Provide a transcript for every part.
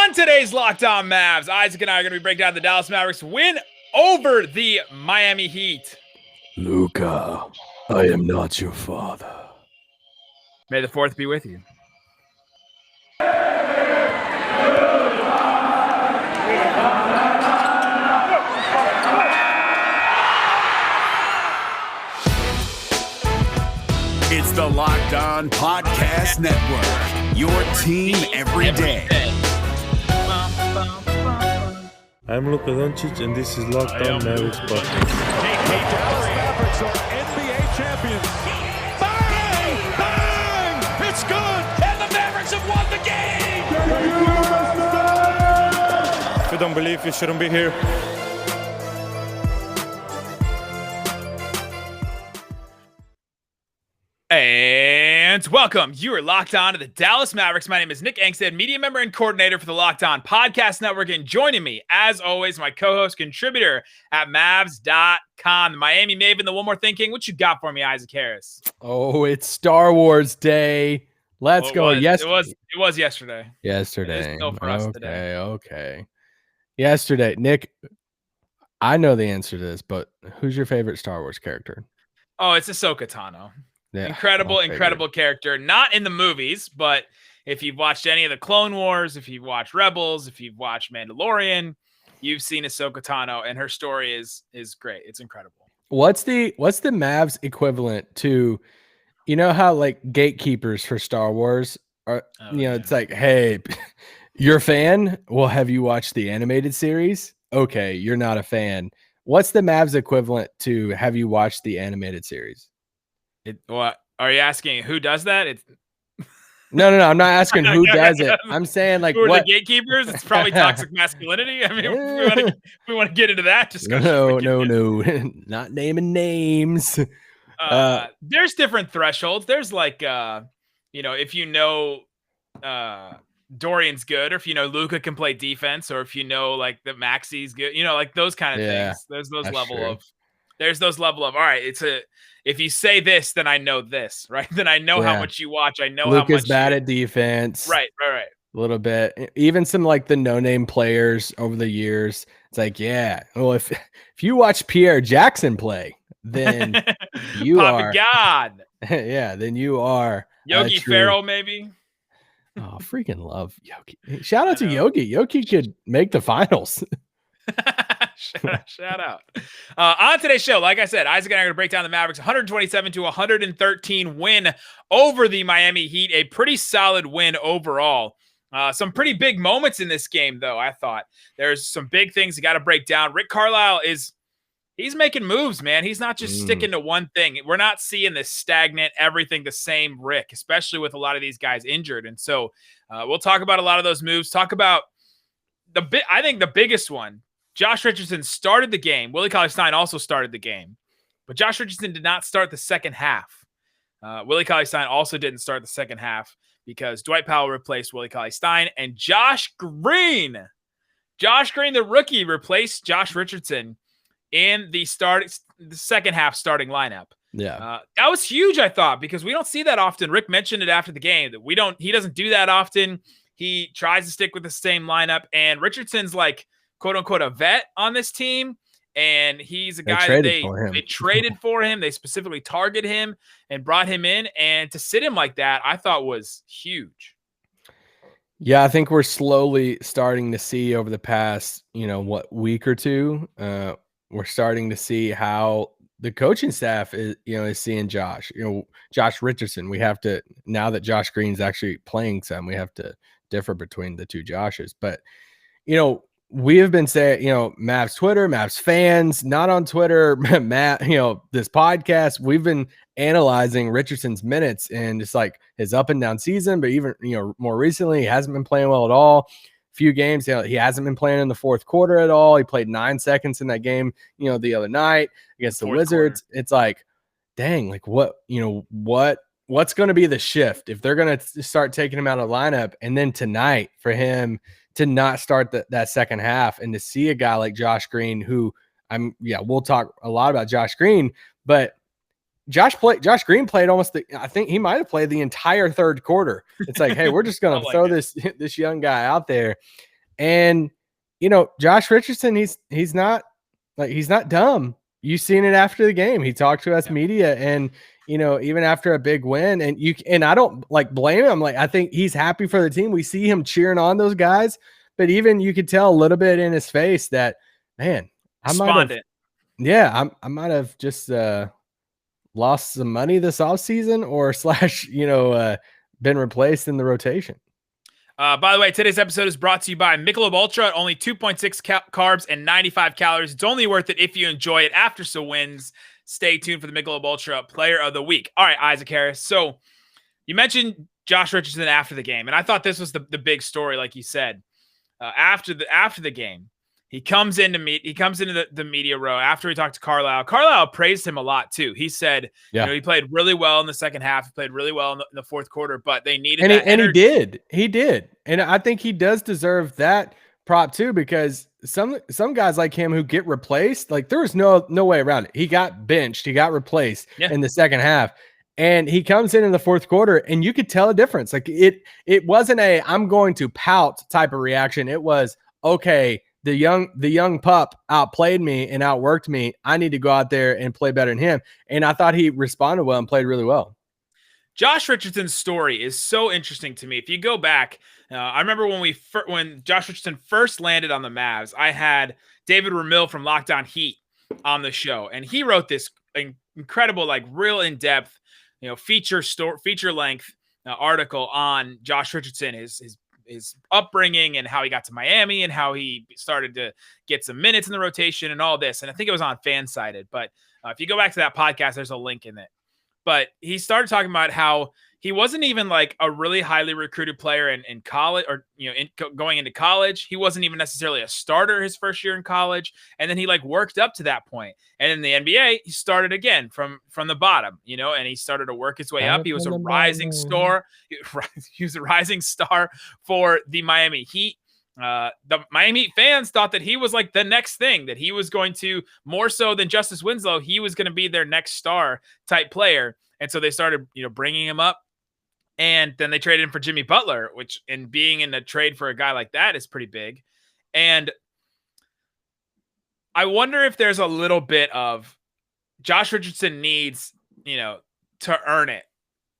On today's Locked On Mavs, Isaac and I are going to be breaking down the Dallas Mavericks win over the Miami Heat. Luca, I am not your father. May the 4th be with you. It's the Locked On Podcast Network, your team every day. I'm Luka Doncic, and this is Locked On Mavericks Podcast. Dallas Mavericks are NBA champions. Bang! Bang! It's good! And the Mavericks have won the game! If you don't believe, you shouldn't be here. And welcome. You are locked on to the Dallas Mavericks. My name is Nick Angstadt, media member and coordinator for the Locked On Podcast Network. And joining me, as always, my co-host, contributor at Mavs.com, the Miami Maven, the One More Thinking. What you got for me, Isaac Harris? Oh, it's Star Wars Day. Let's go. Yes, it was yesterday. Yesterday. It is still for us today. Okay. Yesterday, Nick. I know the answer to this, but who's your favorite Star Wars character? Oh, it's Ahsoka Tano. Yeah, incredible character. Not in the movies, but if you've watched any of the Clone Wars, if you've watched Rebels, if you've watched Mandalorian, you've seen Ahsoka Tano, and her story is great. It's incredible. What's the Mavs equivalent to, you know how like gatekeepers for Star Wars are? It's like, hey, you're a fan. Well, have you watched the animated series? Okay, you're not a fan. What's the Mavs equivalent to? Have you watched the animated series? What are you asking? Who does that? No. I'm not asking who does it. I'm saying like who are what the gatekeepers? It's probably toxic masculinity. I mean, we want to get into that discussion. No, not naming names. There's different thresholds. There's like, if you know, Dorian's good, or if you know Luka can play defense, or if you know like that Maxi's good, like those kind of things. There's those level of all right. If you say this, then I know this, right? Then I know how much you watch. I know Luka's how much bad at defense. Right. A little bit. Even some like the no-name players over the years. It's like, yeah. Well, if you watch Pierre Jackson play, then you are God. Yeah, then you are Yogi Ferrell, maybe. Oh, freaking love Yogi. Shout out to Yogi. Yogi could make the finals. Shout out. On today's show, like I said, Isaac and I are going to break down the Mavericks 127-113 win over the Miami Heat. A pretty solid win overall. Some pretty big moments in this game, though, I thought. There's some big things you got to break down. Rick Carlisle he's making moves, man. He's not just sticking to one thing. We're not seeing this stagnant, everything the same Rick, especially with a lot of these guys injured. And so we'll talk about a lot of those moves. Talk about I think the biggest one. Josh Richardson started the game. Willie Cauley-Stein also started the game. But Josh Richardson did not start the second half. Willie Cauley-Stein also didn't start the second half because Dwight Powell replaced Willie Cauley-Stein. And Josh Green, the rookie, replaced Josh Richardson in the second half starting lineup. Yeah. That was huge, I thought, because we don't see that often. Rick mentioned it after the game that he doesn't do that often. He tries to stick with the same lineup. And Richardson's like, quote unquote, a vet on this team. And he's a guy that they traded for him. They specifically targeted him and brought him in. And to sit him like that, I thought was huge. Yeah, I think we're slowly starting to see over the past, week or two, we're starting to see how the coaching staff is seeing Josh, Josh Richardson. We have to, now that Josh Green's actually playing some, we have to differ between the two Joshes. But, we have been saying, Mavs Twitter, Mavs fans, not on Twitter, Matt, this podcast, we've been analyzing Richardson's minutes and it's like his up and down season, but even, more recently, he hasn't been playing well at all. Few games, he hasn't been playing in the fourth quarter at all. He played 9 seconds in that game, the other night against the Wizards. Quarter. It's like, dang, like what's going to be the shift if they're going to start taking him out of lineup? And then tonight for him to not start that second half and to see a guy like Josh Green, who we'll talk a lot about Josh Green, but Josh Green played I think he might've played the entire third quarter. It's like, hey, we're just going to throw this young guy out there. And, you know, Josh Richardson, he's not dumb. You've seen it after the game. He talked to us media, and, you know, even after a big win, and I don't like blame him. Like, I think he's happy for the team. We see him cheering on those guys, but even you could tell a little bit in his face that, man, I might have just lost some money this offseason, or been replaced in the rotation. By the way, today's episode is brought to you by Michelob Ultra, only 2.6 carbs and 95 calories. It's only worth it if you enjoy it. After some wins, stay tuned for the Michelob Ultra Player of the Week. All right, Isaac Harris. So you mentioned Josh Richardson after the game, and I thought this was the big story, like you said. After the game, he comes into the media row after he talked to Carlisle. Carlisle praised him a lot too. He said, you know, he played really well in the second half. He played really well in the fourth quarter, but they needed he did. And I think he does deserve that prop too, because some guys like him who get replaced, like there was no way around it. He got benched. He got replaced in the second half. And he comes in the fourth quarter, and you could tell a difference. Like it wasn't a I'm going to pout type of reaction. It was, okay, the young pup outplayed me and outworked me. I need to go out there and play better than him. And I thought he responded well and played really well. Josh Richardson's story is so interesting to me. If you go back, I remember when Josh Richardson first landed on the Mavs, I had David Ramil from Locked On Heat on the show, and he wrote this incredible, like real in-depth, you know, feature length article on Josh Richardson, his upbringing and how he got to Miami and how he started to get some minutes in the rotation and all this. And I think it was on Fansided, but if you go back to that podcast, there's a link in it. But he started talking about how he wasn't even like a really highly recruited player in college, or, you know, going into college. He wasn't even necessarily a starter his first year in college. And then he like worked up to that point. And in the NBA, he started again from the bottom, you know, and he started to work his way up. He was a rising star. He was a rising star for the Miami Heat. The Miami Heat fans thought that he was like the next thing, that he was going to, more so than Justice Winslow, he was going to be their next star type player. And so they started, you know, bringing him up. And then they traded him for Jimmy Butler, which, and being in a trade for a guy like that is pretty big. And I wonder if there's a little bit of Josh Richardson needs, you know, to earn it.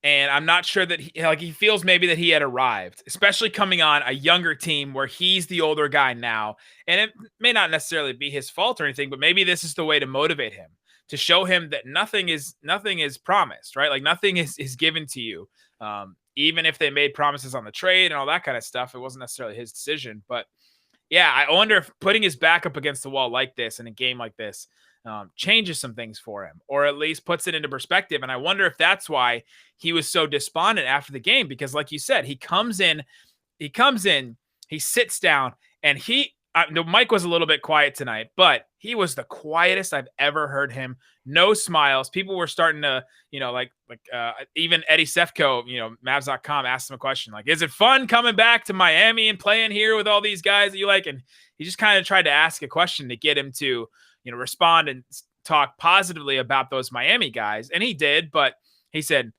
And I'm not sure that he feels maybe that he had arrived, especially coming on a younger team where he's the older guy now. And it may not necessarily be his fault or anything, but maybe this is the way to motivate him, to show him that nothing is promised, right? Like nothing is given to you. Even if they made promises on the trade and all that kind of stuff, it wasn't necessarily his decision. But yeah, I wonder if putting his back up against the wall like this in a game like this changes some things for him, or at least puts it into perspective. And I wonder if that's why he was so despondent after the game, because like you said, he comes in, he sits down, and Mike was a little bit quiet tonight, but he was the quietest I've ever heard him. No smiles. People were starting to, you know, even Eddie Sefko, you know, Mavs.com asked him a question like, is it fun coming back to Miami and playing here with all these guys that you like? And he just kind of tried to ask a question to get him to, you know, respond and talk positively about those Miami guys. And he did, but he said,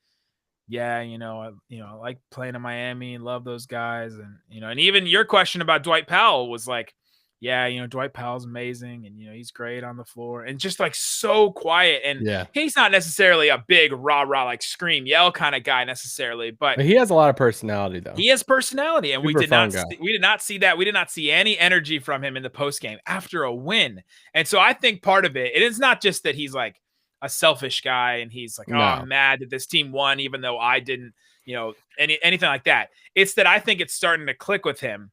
yeah, I like playing in Miami and love those guys. And, you know, and even your question about Dwight Powell was like, yeah, you know, Dwight Powell's amazing, and, you know, he's great on the floor, and just like so quiet. And he's not necessarily a big rah, like scream, yell kind of guy necessarily, but he has a lot of personality though. He has personality, and we did not see that. We did not see any energy from him in the post game after a win. And so I think part of it is not just that he's like a selfish guy and he's like, I'm mad that this team won, even though I didn't, you know, anything like that. It's that I think it's starting to click with him.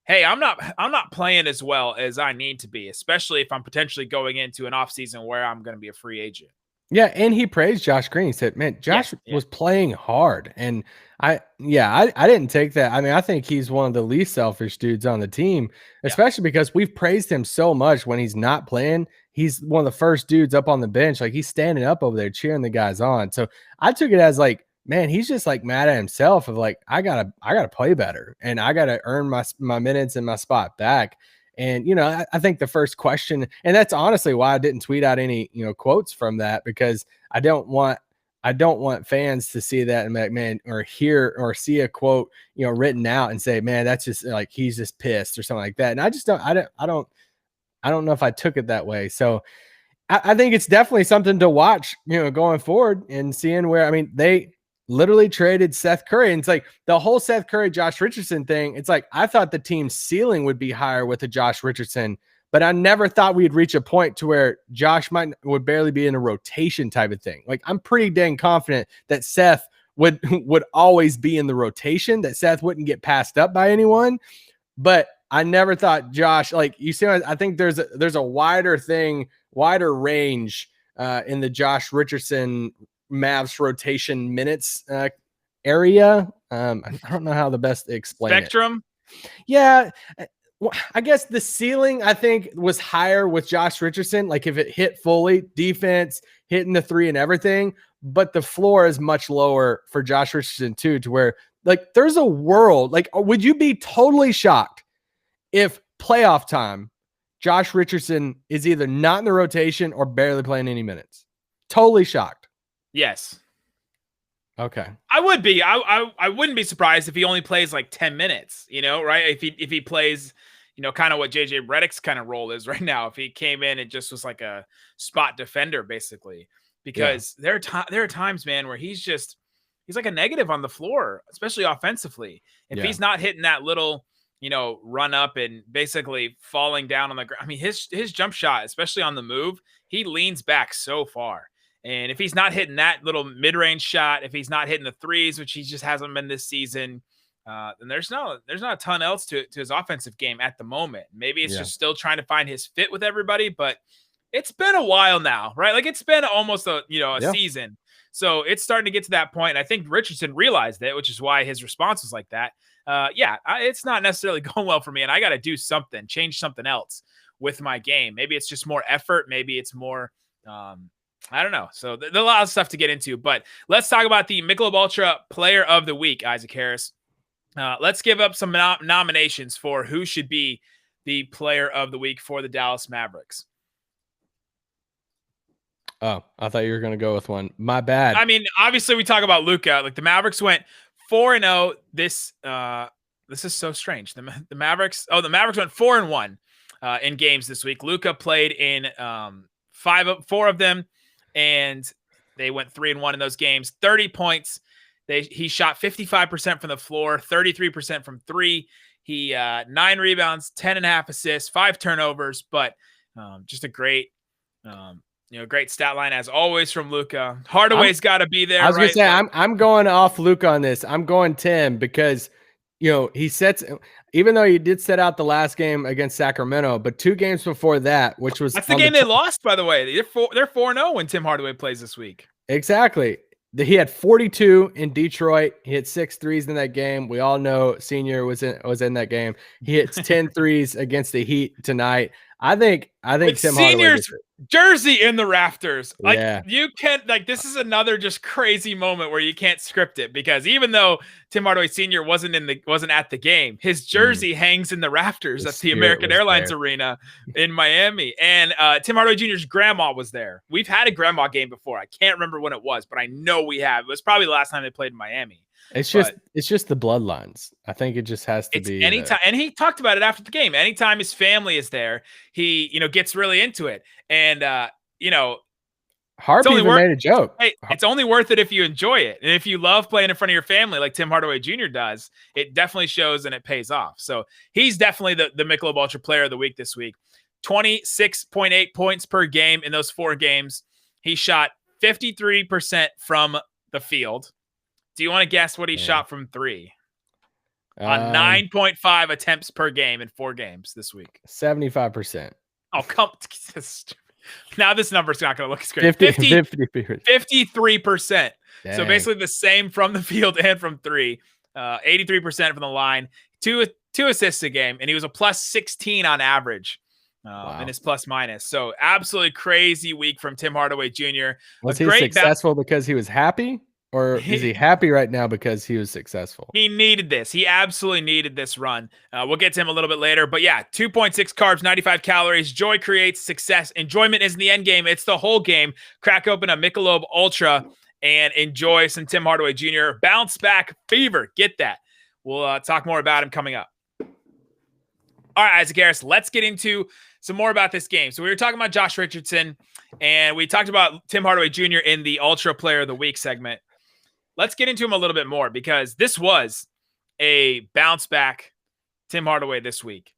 Hey, I'm not playing as well as I need to be, especially if I'm potentially going into an offseason where I'm going to be a free agent. Yeah, and he praised Josh Green. He said, man, Josh was playing hard. And I didn't take that. I mean, I think he's one of the least selfish dudes on the team, especially because we've praised him so much when he's not playing. He's one of the first dudes up on the bench. Like, he's standing up over there cheering the guys on. So I took it as like, man, he's just like mad at himself of like, I gotta play better, and I gotta earn my minutes and my spot back. And, you know, I think the first question, and that's honestly why I didn't tweet out any, you know, quotes from that, because I don't want I don't want fans to see that and be like, man, or hear or see a quote, written out and say, man, that's just like he's just pissed or something like that. And I just don't know if I took it that way. So I think it's definitely something to watch, going forward and seeing where, they literally traded Seth Curry. And it's like the whole Seth Curry, Josh Richardson thing. It's like, I thought the team's ceiling would be higher with a Josh Richardson, but I never thought we'd reach a point to where Josh would barely be in a rotation type of thing. Like, I'm pretty dang confident that Seth would always be in the rotation, that Seth wouldn't get passed up by anyone. But I never thought Josh, like, you see, I think there's a wider range in the Josh Richardson Mavs rotation minutes area. I don't know how the best to explain Spectrum. it. Yeah. Well, I guess the ceiling, I think, was higher with Josh Richardson. Like, if it hit fully, defense, hitting the three and everything, but the floor is much lower for Josh Richardson too, to where, like, there's a world, like, would you be totally shocked if playoff time, Josh Richardson is either not in the rotation or barely playing any minutes? Totally shocked. Yes. Okay. I would be. I wouldn't be surprised if he only plays like 10 minutes, right? If he plays, kind of what JJ Redick's kind of role is right now. If he came in and just was like a spot defender, basically, because there are times, man, where he's like a negative on the floor, especially offensively. If he's not hitting that little, run up and basically falling down on the ground. I mean, his jump shot, especially on the move, he leans back so far. And if he's not hitting that little mid-range shot, if he's not hitting the threes, which he just hasn't been this season, then there's not a ton else to his offensive game at the moment. Maybe it's just still trying to find his fit with everybody, but it's been a while now, right? Like, it's been almost a season. So it's starting to get to that point. I think Richardson realized it, which is why his response was like that. It's not necessarily going well for me, and I got to do something, change something else with my game. Maybe it's just more effort. Maybe it's more, I don't know. So there's a lot of stuff to get into, but let's talk about the Michelob Ultra Player of the Week, Isaac Harris. Let's give up some nominations for who should be the Player of the Week for the Dallas Mavericks. Oh, I thought you were going to go with one. My bad. I mean, obviously we talk about Luka. Like, the Mavericks went 4-0. This is so strange. The Mavericks went 4-1 in games this week. Luka played in 4 of them, and they went 3-1 in those games. 30 points. He shot 55% from the floor, 33% from three. He 9 rebounds, 10.5 assists, 5 turnovers, but just a great great stat line as always from Luka. Hardaway's got to be there. I was gonna say, I'm going off Luka on this. I'm going Tim because he sets, even though he did set out the last game against Sacramento, but 2 games before that, which was that's the game they lost, by the way. They're 4-0 when Tim Hardaway plays this week. Exactly. He had 42 in Detroit. He hit 6 threes in that game. We all know Senior was in that game. He hits 10 threes against the Heat tonight. I think with Tim Senior's Hardaway jersey in the rafters. Like, yeah. You can't, like, this is another just crazy moment where you can't script it, because even though Tim Hardaway Sr. wasn't at the game, his jersey hangs in the rafters at the American Airlines Arena in Miami. And Tim Hardaway Jr.'s grandma was there. We've had a grandma game before. I can't remember when it was, but I know we have. It was probably the last time they played in Miami. It's just the bloodlines. I think it just has to be anytime. And he talked about it after the game. Anytime his family is there, he gets really into it. And Harp even made a joke. Hey, it's only worth it if you enjoy it. And if you love playing in front of your family like Tim Hardaway Jr. does, it definitely shows and it pays off. So he's definitely the Michelob Ultra Player of the Week this week. 26.8 points per game in those 4 games. He shot 53% from the field. Do you want to guess what he shot from 3? On 9.5 attempts per game in 4 games this week. 75%. Oh, come. Now this number's not going to look as great. 53%. Dang. So basically the same from the field and from 3. 83% from the line. Two assists a game, and he was a plus 16 on average in his plus minus. So absolutely crazy week from Tim Hardaway Jr. Was he successful because he was happy? Or is he happy right now because he was successful? He needed this. He absolutely needed this run. We'll get to him a little bit later. But yeah, 2.6 carbs, 95 calories. Joy creates success. Enjoyment isn't the end game. It's the whole game. Crack open a Michelob Ultra and enjoy some Tim Hardaway Jr. bounce back fever. Get that. We'll talk more about him coming up. All right, Isaac Harris, let's get into some more about this game. So we were talking about Josh Richardson, and we talked about Tim Hardaway Jr. in the Ultra Player of the Week segment. Let's get into him a little bit more because this was a bounce back Tim Hardaway this week.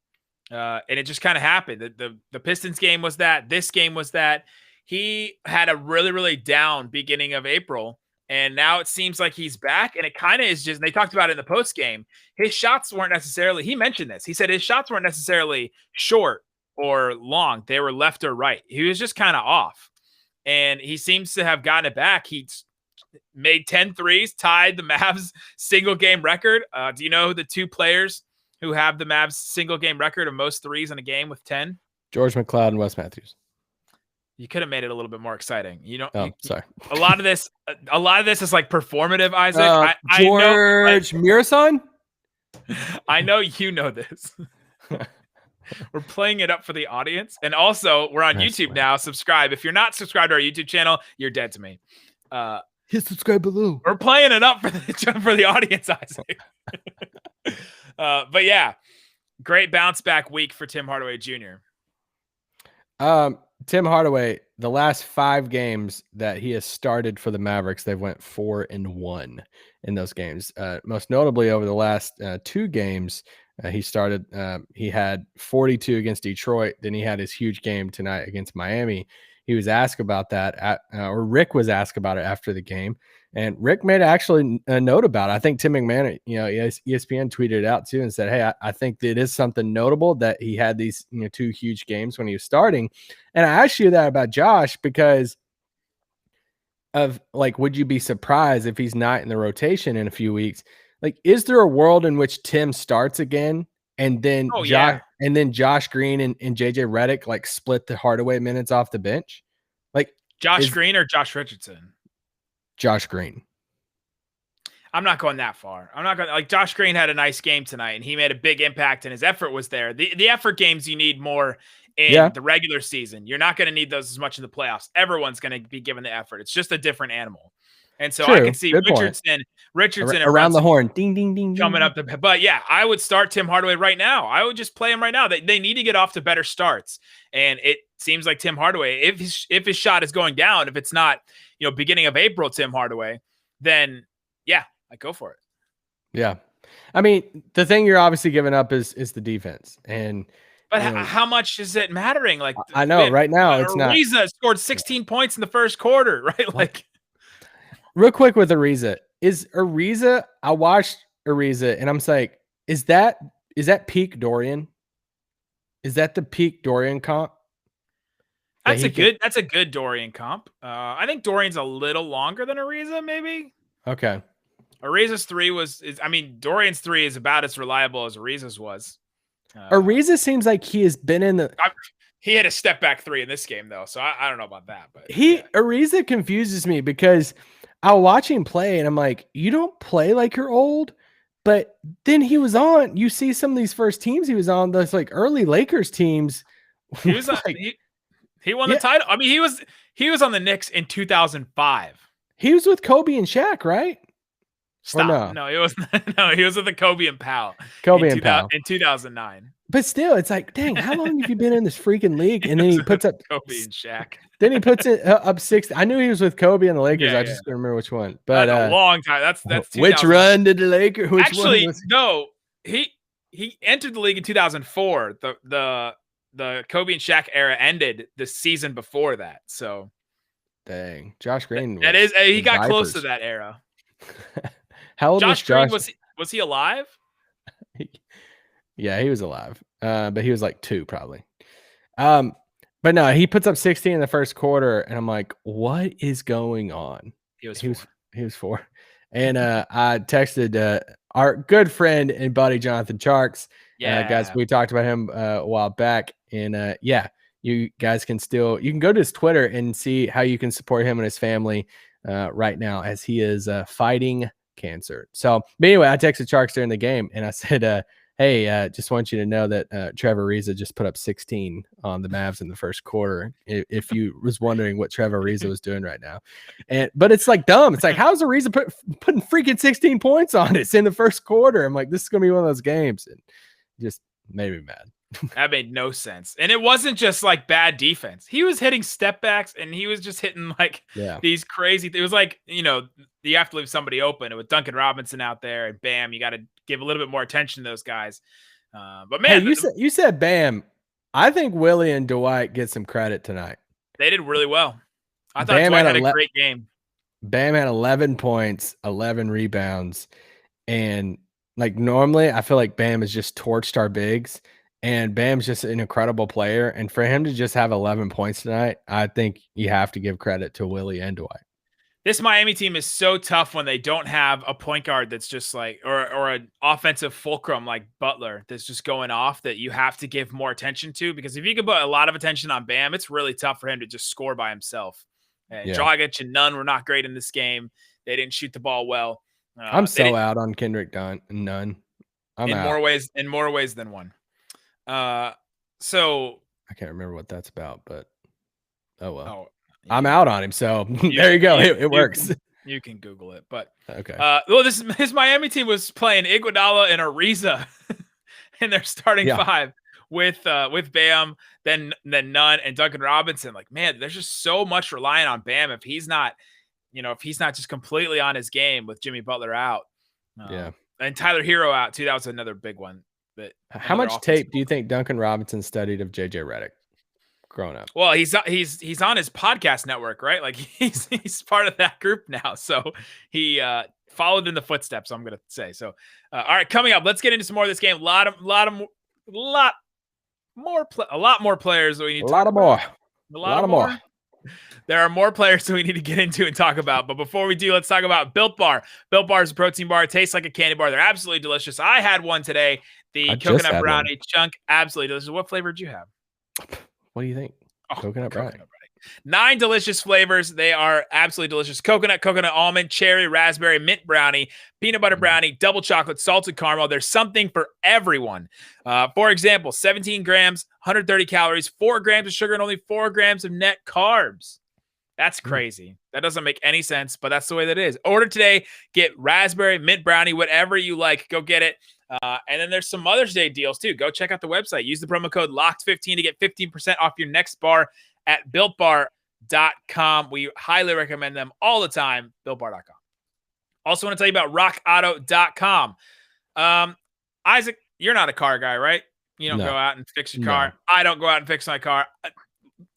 And it just kind of happened. The Pistons game was that. This game was that. He had a really, really down beginning of April, and now it seems like he's back, and it kind of is just, they talked about it in the post game. His shots weren't necessarily, he mentioned this. He said his shots weren't necessarily short or long. They were left or right. He was just kind of off, and he seems to have gotten it back. He's made 10 threes, tied the Mavs single game record. Do you know the two players who have the Mavs single game record of most threes in a game with 10? George McLeod and Wes Matthews. You could have made it a little bit more exciting. You know, sorry. A lot of this is like performative, Isaac. George Mirasan? I know you know this. We're playing it up for the audience. And also, we're on YouTube now. Subscribe. If you're not subscribed to our YouTube channel, you're dead to me. Hit subscribe below. We're playing it up for the audience, Isaac. But yeah, great bounce back week for Tim Hardaway Jr. Tim Hardaway, the last 5 games that he has started for the Mavericks, they've went 4-1 in those games. Most notably over the last 2 games, he had 42 against Detroit. Then he had his huge game tonight against Miami. He was asked about that, or Rick was asked about it after the game. And Rick made actually a note about it. I think Tim McMahon, ESPN tweeted it out too and said, hey, I think that it is something notable that he had these 2 huge games when he was starting. And I asked you that about Josh because of like, would you be surprised if he's not in the rotation in a few weeks? Like, is there a world in which Tim starts again and then Josh Green and JJ Redick like split the Hardaway minutes off the bench? Like Josh Green or Josh Richardson? Josh Green. I'm not going that far. I'm not going like Josh Green had a nice game tonight and he made a big impact and his effort was there. The effort games you need more in the regular season. You're not going to need those as much in the playoffs. Everyone's going to be given the effort. It's just a different animal. And so I could see Richardson around the horn, ding, ding, ding, coming up. But yeah, I would start Tim Hardaway right now. I would just play him right now. They need to get off to better starts. And it seems like Tim Hardaway, if his shot is going down, if it's not, beginning of April, Tim Hardaway, then yeah, I go for it. Yeah. I mean, the thing you're obviously giving up is the defense. But how much is it mattering? Like, I know right now it's not. Ariza scored 16 points in the first quarter, right? Like, real quick with Ariza, I watched Ariza and I'm like, is that peak Dorian? Is that the peak Dorian comp? That's a good Dorian comp. I think Dorian's a little longer than Ariza, maybe. Okay. Ariza's 3 Dorian's 3 is about as reliable as Ariza's was. Ariza seems like he has been in the. He had a step back 3 in this game though, so I don't know about that. But Ariza confuses me because I'll watch him play and I'm like, you don't play like you're old, but then he was on. You see some of these first teams he was on, those like early Lakers teams. He was he won the title. I mean, he was on the Knicks in 2005. He was with Kobe and Shaq, right? Stop. No, he wasn't. No, he was with the Kobe and Powell. In 2009. But still, it's like, dang, how long have you been in this freaking league? And then he puts up Kobe and Shaq. Then he puts it up 60. I knew he was with Kobe and the Lakers. I just couldn't remember which one. But a long time. That's which run did the Lakers? No. He entered the league in 2004. The Kobe and Shaq era ended the season before that. So, dang, Josh Green. He got close to that era. How old Josh was Josh? Green, was he alive? Yeah, he was alive. But he was like 2 probably. But no, he puts up 60 in the first quarter, and I'm like, what is going on? He was 4. And I texted our good friend and buddy Jonathan Charks. Yeah, guys, we talked about him a while back, and you guys can go to his Twitter and see how you can support him and his family right now as he is fighting cancer. So, but anyway, I texted Charks during the game and I said, Hey, just want you to know that Trevor Ariza just put up 16 on the Mavs in the first quarter. If you was wondering what Trevor Ariza was doing right now, but it's like dumb. It's like, how's Ariza putting freaking 16 points on us in the first quarter? I'm like, this is gonna be one of those games, and just made me mad. That made no sense. And it wasn't just like bad defense. He was hitting step backs and he was just hitting like these crazy. It was like, you have to leave somebody open. And with Duncan Robinson out there and Bam, you got to give a little bit more attention to those guys. But man, hey, you said Bam. I think Willie and Dwight get some credit tonight. They did really well. I thought Dwight had a great game. Bam had 11 points, 11 rebounds. And like normally I feel like Bam has just torched our bigs. And Bam's just an incredible player. And for him to just have 11 points tonight, I think you have to give credit to Willie and Dwight. This Miami team is so tough when they don't have a point guard that's just like, or an offensive fulcrum like Butler that's just going off, that you have to give more attention to. Because if you can put a lot of attention on Bam, it's really tough for him to just score by himself. And Dragic and Nunn were not great in this game. They didn't shoot the ball well. I'm so out on Kendrick Nunn. I'm in out. more ways than one. So I can't remember what that's about, but oh well. Oh, I'm out on him. So there you go. It works. You can Google it, but okay. Well, his Miami team was playing Iguodala and Ariza in their starting five with Bam, then Nunn and Duncan Robinson. Like, man, there's just so much relying on Bam if he's not just completely on his game with Jimmy Butler out. And Tyler Hero out too. That was another big one. But how much tape do you think Duncan Robinson studied of JJ Redick growing up? Well, he's on his podcast network, right? Like he's part of that group now. So he followed in the footsteps, I'm going to say. So, all right, coming up, let's get into some more of this game. A lot more players that we need to talk about. A lot more. There are more players that we need to get into and talk about. But before we do, let's talk about Built Bar. Built Bar is a protein bar. It tastes like a candy bar. They're absolutely delicious. I had one today. The coconut brownie chunk. Absolutely delicious. What flavor did you have? What do you think? Coconut brownie. 9 delicious flavors. They are absolutely delicious. Coconut almond, cherry, raspberry, mint brownie, peanut butter brownie, double chocolate, salted caramel. There's something for everyone. For example, 17 grams, 130 calories, 4 grams of sugar, and only 4 grams of net carbs. That's crazy. That doesn't make any sense, but that's the way that it is. Order today. Get raspberry, mint brownie, whatever you like. Go get it. And then there's some Mother's Day deals too. Go check out the website. Use the promo code LOCKED15 to get 15% off your next bar at BuiltBar.com. We highly recommend them all the time. BuiltBar.com. Also want to tell you about RockAuto.com. Isaac, you're not a car guy, right? You don't go out and fix your car. I don't go out and fix my car.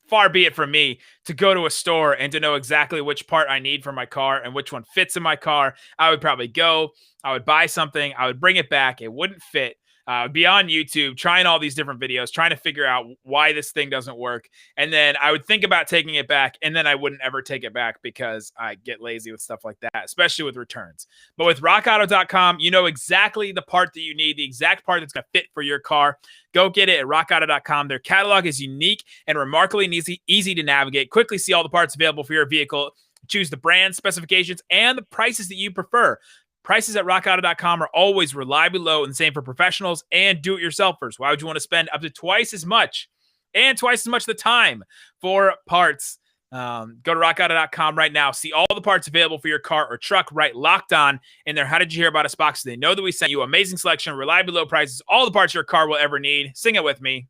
Far be it from me to go to a store and to know exactly which part I need for my car and which one fits in my car. I would probably go, I would buy something, I would bring it back, it wouldn't fit. I would be on YouTube trying all these different videos, trying to figure out why this thing doesn't work. And then I would think about taking it back, and then I wouldn't ever take it back because I get lazy with stuff like that, especially with returns. But with RockAuto.com, you know exactly the part that you need, the exact part that's going to fit for your car. Go get it at RockAuto.com. Their catalog is unique and remarkably easy to navigate. Quickly see all the parts available for your vehicle. Choose the brand, specifications, and the prices that you prefer. Prices at RockAuto.com are always reliably low, and the same for professionals and do-it-yourselfers. Why would you want to spend up to twice as much and twice as much of the time for parts? Go to RockAuto.com right now. See all the parts available for your car or truck. Right, Locked On in their How Did You Hear About Us box. They know that we sent you amazing selection, reliably low prices, all the parts your car will ever need. Sing it with me.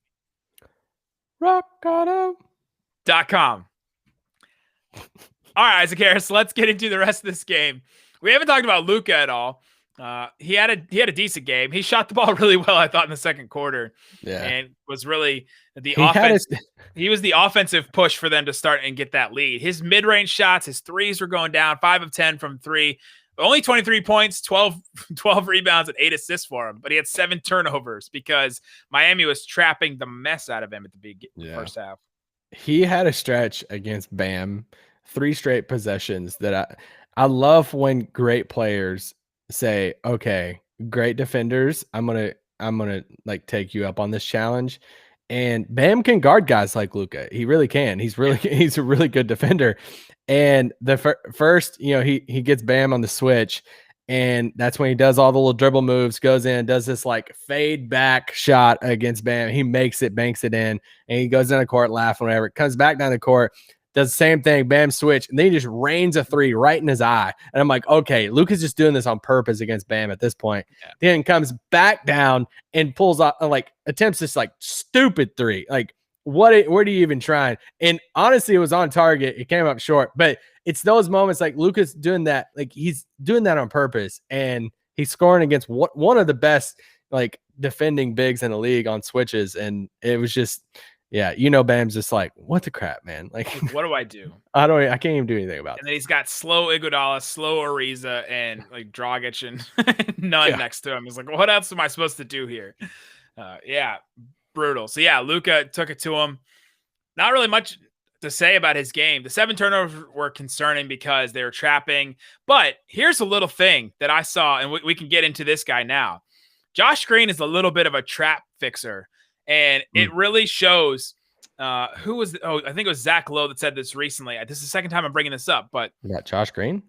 RockAuto.com. All right, Isaac Harris, let's get into the rest of this game. We haven't talked about Luka at all. He had a decent game. He shot the ball really well, I thought, in the second quarter. Yeah. And was really he was the offensive push for them to start and get that lead. His mid-range shots, his threes were going down, 5 of 10 from 3. Only 23 points, 12 rebounds, and 8 assists for him. But he had 7 turnovers because Miami was trapping the mess out of him at the first half. He had a stretch against Bam, 3 straight possessions that I love when great players say, okay, great defenders, I'm gonna like take you up on this challenge. And Bam can guard guys like Luka. He really can. He's a really good defender. And the first, he gets Bam on the switch, And that's when he does all the little dribble moves, goes in, does this like fade back shot against Bam. He makes it, banks it in, and he goes down the court laughing, whatever. Comes back down the court, does the same thing, Bam switch, and then he just rains a three right in his eye. And I'm like, okay, Luka's just doing this on purpose against Bam at this point. Yeah. Then comes back down and pulls off, like attempts this like stupid three. Like, what are you even trying? And honestly, it was on target. It came up short, but it's those moments like Luka's doing that, like he's doing that on purpose, and he's scoring against one of the best like defending bigs in the league on switches. And it was just, yeah, Bam's just like, what the crap, man? Like, what do I do? I can't even do anything about it. And then he's got slow Iguodala, slow Ariza, and like Dragic and none next to him. He's like, what else am I supposed to do here? Yeah, brutal. So yeah, Luka took it to him. Not really much to say about his game. The 7 turnovers were concerning because they were trapping. But here's a little thing that I saw, and we can get into this guy now. Josh Green is a little bit of a trap fixer, and it really shows. I think it was Zach Lowe that said this recently. This is the second time I'm bringing this up, but about Josh Green.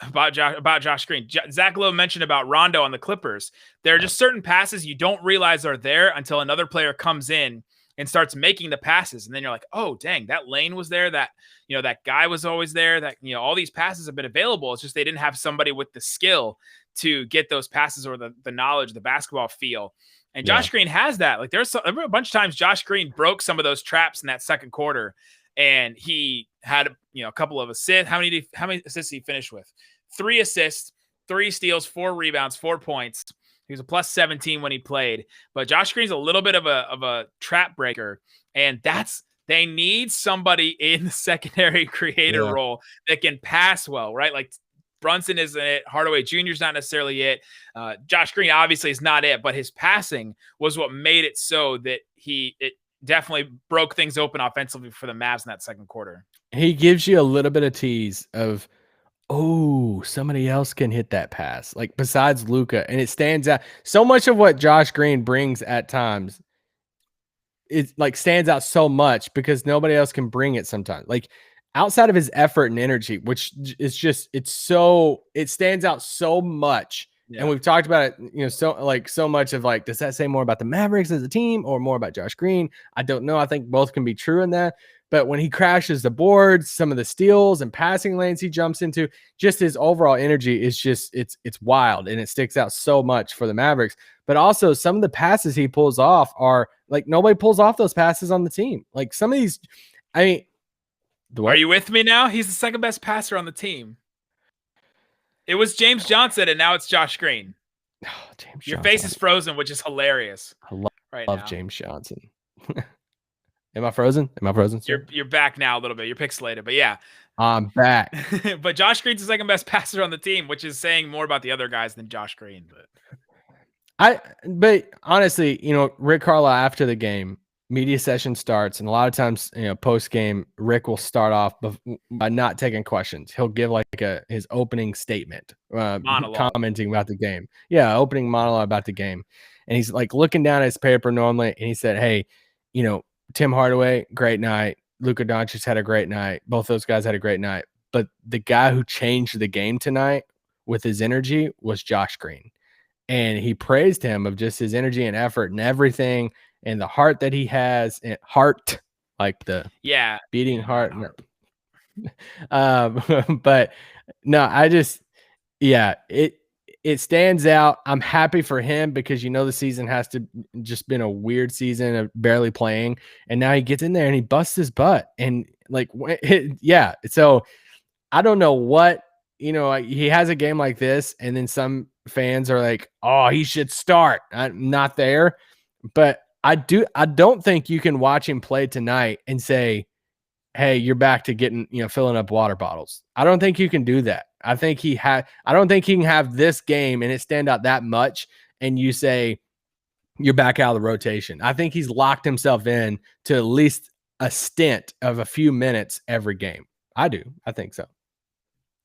About Josh Green. Zach Lowe mentioned about Rondo on the Clippers. There are just certain passes you don't realize are there until another player comes in and starts making the passes. And then you're like, oh, dang, that lane was there. That, that guy was always there. That, all these passes have been available. It's just they didn't have somebody with the skill to get those passes or the knowledge, the basketball feel. And Josh Green has that. Like there were a bunch of times Josh Green broke some of those traps in that second quarter, and he had a couple of assists. How many assists did he finish with? 3 assists, 3 steals, 4 rebounds, 4 points. He was a plus 17 when he played. But Josh Green's a little bit of a trap breaker, and they need somebody in the secondary creator role that can pass well, right? Like Brunson isn't it. Hardaway Jr. is not necessarily it. Josh Green obviously is not it, but his passing was what made it so that it definitely broke things open offensively for the Mavs in that second quarter. He gives you a little bit of tease of, oh, somebody else can hit that pass, like besides Luka, and it stands out. So much of what Josh Green brings at times, it like stands out so much because nobody else can bring it sometimes. Like outside of his effort and energy, which is just, it stands out so much. Yeah. And we've talked about it, so much of like, does that say more about the Mavericks as a team or more about Josh Green? I don't know. I think both can be true in that. But when he crashes the boards, some of the steals and passing lanes he jumps into, just his overall energy is just, it's wild, and it sticks out so much for the Mavericks. But also some of the passes he pulls off are like, nobody pulls off those passes on the team. Like some of these, are you with me now? He's the second best passer on the team. It was James Johnson, and now it's Josh Green. Oh, James Your Johnson. face is frozen, which is hilarious. I love James Johnson. Am I frozen? Sir? You're back now a little bit. You're pixelated, but yeah. I'm back. But Josh Green's the second best passer on the team, which is saying more about the other guys than Josh Green. But honestly, Rick Carlisle after the game, media session starts, and a lot of times, post game, Rick will start off by not taking questions. He'll give like his opening statement, commenting about the game. Yeah, opening monologue about the game, and he's like looking down at his paper normally, and he said, "Hey, Tim Hardaway, great night. Luka Doncic had a great night. Both those guys had a great night. But the guy who changed the game tonight with his energy was Josh Green." And he praised him of just his energy and effort and everything, and the heart that he has, and heart, like the beating heart. But no, it stands out. I'm happy for him because the season has to just been a weird season of barely playing, and now he gets in there and he busts his butt, and so I don't know what he has a game like this, and then some fans are like, oh, he should start. I'm not there, but I don't think you can watch him play tonight and say, hey, you're back to getting, filling up water bottles. I don't think you can do that. I don't think he can have this game and it stand out that much and you say you're back out of the rotation. I think he's locked himself in to at least a stint of a few minutes every game. I do. I think so.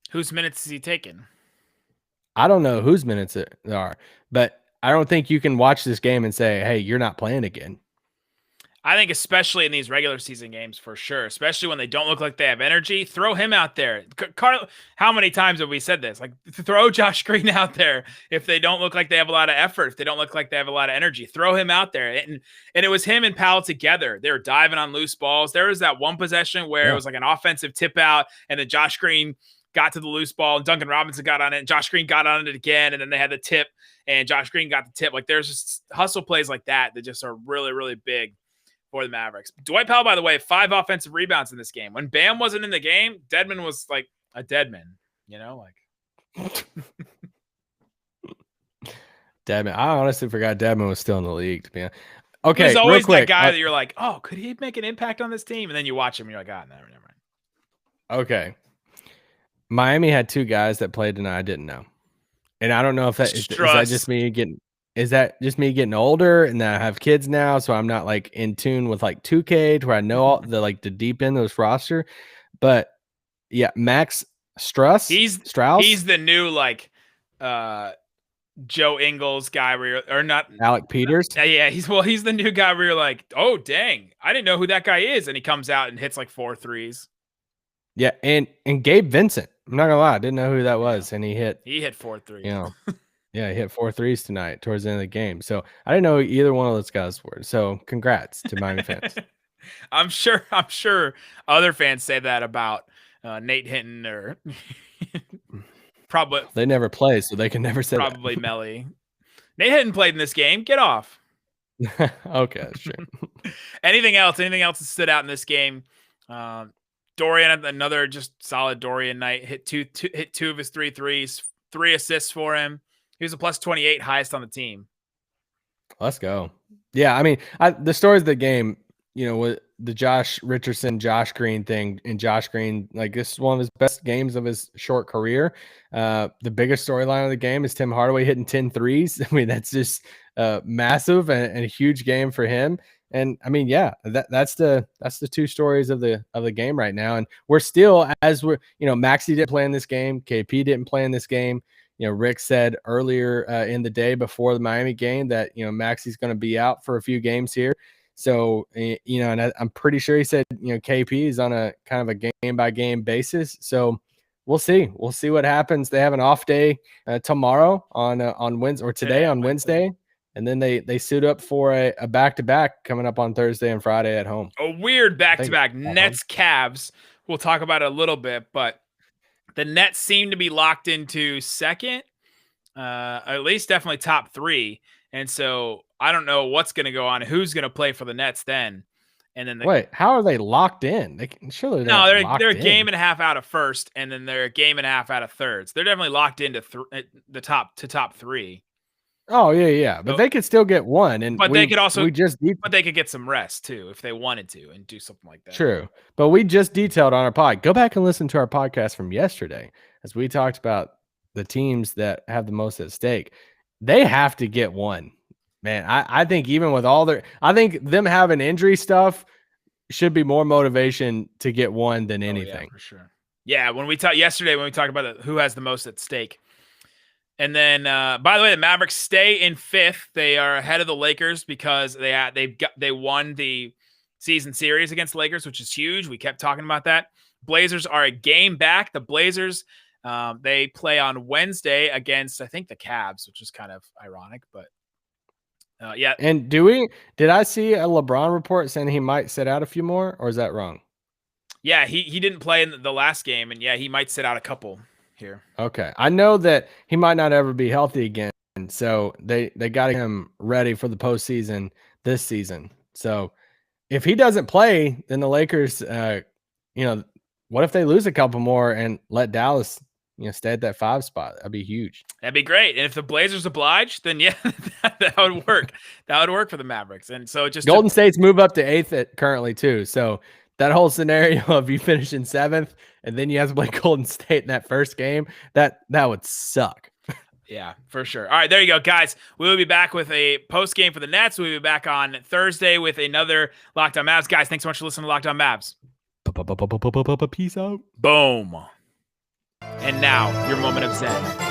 Whose minutes is he taking? I don't know whose minutes there are, but I don't think you can watch this game and say, hey, you're not playing again. I think especially in these regular season games for sure, especially when they don't look like they have energy, throw him out there. Carl, how many times have we said this? Like, throw Josh Green out there if they don't look like they have a lot of effort, if they don't look like they have a lot of energy, throw him out there. And it was him and Powell together. They were diving on loose balls. There was that one possession where it was like an offensive tip out, and then Josh Green got to the loose ball, and Duncan Robinson got on it, and Josh Green got on it again, and then they had the tip, and Josh Green got the tip. Like, there's just hustle plays like that just are really, really big for the Mavericks. Dwight Powell, by the way, 5 offensive rebounds in this game. When Bam wasn't in the game, Deadman was like a deadman, like. Deadman. I honestly forgot Deadman was still in the league, to be honest. Okay, he's always real quick, that guy that you're like, oh, could he make an impact on this team? And then you watch him, and you're like, oh, never mind. Okay. Miami had 2 guys that played tonight I didn't know. And I don't know if is that just me getting older and that I have kids now, so I'm not like in tune with like 2K to where I know all the deep in those roster. But yeah, Max Strauss. He's the new Joe Ingles guy or not Alec Peters. Yeah, he's the new guy where you're like, oh dang, I didn't know who that guy is, and he comes out and hits like 4 threes. Yeah, and Gabe Vincent. I'm not gonna lie, I didn't know who that was, and he hit 4 threes. Yeah, he hit 4 threes tonight towards the end of the game. So I didn't know who either one of those guys were. So congrats to Miami fans. I'm sure other fans say that about Nate Hinton or probably they never play, so they can never say probably that. Melly. Nate Hinton played in this game. Get off. Okay, that's true. Anything else that stood out in this game? Dorian, another just solid Dorian night. Hit two of his 3 threes, 3 assists for him. He was a plus 28, highest on the team. Let's go. Yeah, I mean, the stories of the game, with the Josh Richardson, Josh Green thing, and Josh Green, like, this is one of his best games of his short career. The biggest storyline of the game is Tim Hardaway hitting 10 threes. I mean, that's just massive and a huge game for him. And I mean, yeah, that's the 2 stories of the game right now. And we're still, as we're, Maxey didn't play in this game, KP didn't play in this game. Rick said earlier in the day before the Miami game that, Maxey's going to be out for a few games here. So, and I'm pretty sure he said, KP is on a kind of a game by game basis. So we'll see. We'll see what happens. They have an off day tomorrow on Wednesday, or today on Wednesday. And then they suit up for a back-to-back coming up on Thursday and Friday at home. A weird back-to-back. Nets, Cavs. We'll talk about it a little bit, but the Nets seem to be locked into second, at least definitely top 3. And so I don't know what's going to go on. Who's going to play for the Nets then? And then wait, how are they locked in? They're a game and a half out of first, and then they're a game and a half out of thirds. They're definitely locked into the top 3. Oh yeah, but they could still get one, they could get some rest too if they wanted to and do something like that. True, but we just detailed on our pod. Go back and listen to our podcast from yesterday as we talked about the teams that have the most at stake. They have to get one, man. I think even with I think them having injury stuff should be more motivation to get one than anything. Yeah, for sure. Yeah, when we talked about who has the most at stake. And then, by the way, the Mavericks stay in 5th. They are ahead of the Lakers because they won the season series against the Lakers, which is huge. We kept talking about that. Blazers are a game back. The Blazers, they play on Wednesday against, I think, the Cavs, which is kind of ironic, but yeah. And did I see a LeBron report saying he might sit out a few more, or is that wrong? Yeah, he didn't play in the last game, and yeah, he might sit out a couple here. Okay. I know that he might not ever be healthy again. So they got him ready for the postseason this season. So if he doesn't play, then the Lakers, what if they lose a couple more and let Dallas, stay at that 5 spot? That'd be huge. That'd be great. And if the Blazers oblige, then yeah, that would work. That would work for the Mavericks. And so Golden State's move up to 8th currently too. So that whole scenario of you finishing 7th and then you have to play Golden State in that first game, that would suck. Yeah, for sure. All right, there you go, guys. We will be back with a post game for the Nets. We'll be back on Thursday with another Locked On Mavs. Guys, thanks so much for listening to Locked On Mavs. Peace out. Boom. And now, your moment of zen.